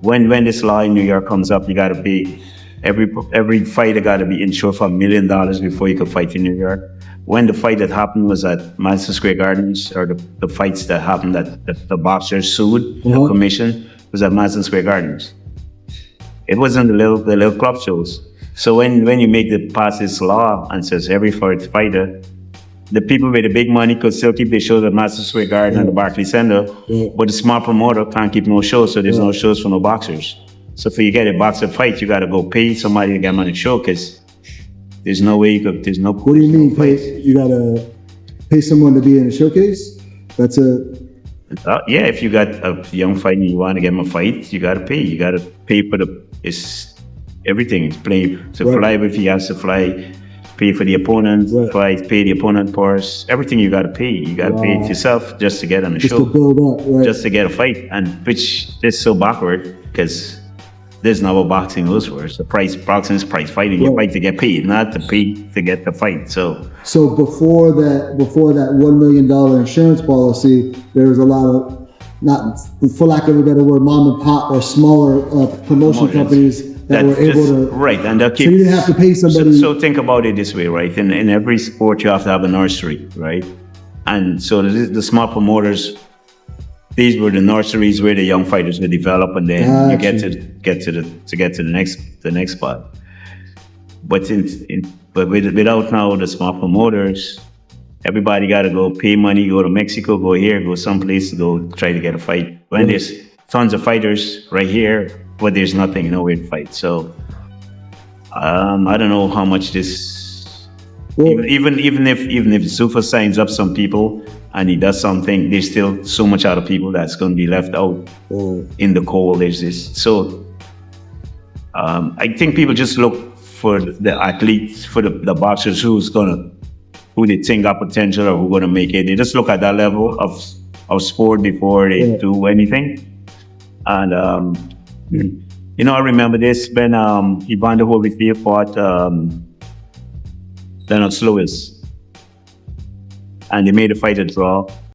when this law in New York comes up, you got to pay every fighter got to be insured for $1 million before you could fight in New York. When the fight that happened was at Madison Square Gardens, or the fights that happened that the boxers sued the commission was at Madison Square Gardens. It wasn't the little club shows. So when you pass this law and says every fighter, the people with the big money could still keep their shows at Madison Square Garden and the Barclays Center, but the small promoter can't keep no shows, so there's no shows for no boxers. So for you get a boxer fight, you got to go pay somebody to get them on the show, because there's no way you could. There's no. What do you mean? You gotta pay someone to be in a showcase? That's a. Yeah, if you got a young fight and you want to get him a fight, you got to pay. You got to pay for everything. Pay to fly if he has to fly. Pay for the opponent, pay the opponent purse, everything you got to pay. You got to pay it yourself just to get on the show. Just to build up, just to get a fight, and which is so backward, because there's not what boxing goes for. So boxing is prize fighting. You fight to get paid, not to pay to get the fight. So before that $1 million insurance policy, there was a lot of, not for lack of a better word, mom and pop or smaller promotion companies that were able to. Right, and they'll keep. So you didn't have to pay somebody. So think about it this way, right? In every sport, you have to have a nursery, right? And so the small promoters, these were the nurseries where the young fighters would develop, and then you get to the next spot. But without now the small promoters, everybody got to go pay money, go to Mexico, go here, go someplace to go try to get a fight. When there's tons of fighters right here, but there's nothing, nowhere to fight. So I don't know how much this. Even if Zuffa signs up some people and he does something, there's still so much other people that's going to be left out in the cold. There's this. So I think people just look for the athletes, for the boxers who they think got potential or who going to make it. They just look at that level of sport before they do anything. And I remember this when Evander Holyfield fought Leonard Lewis, and they made a fight a draw.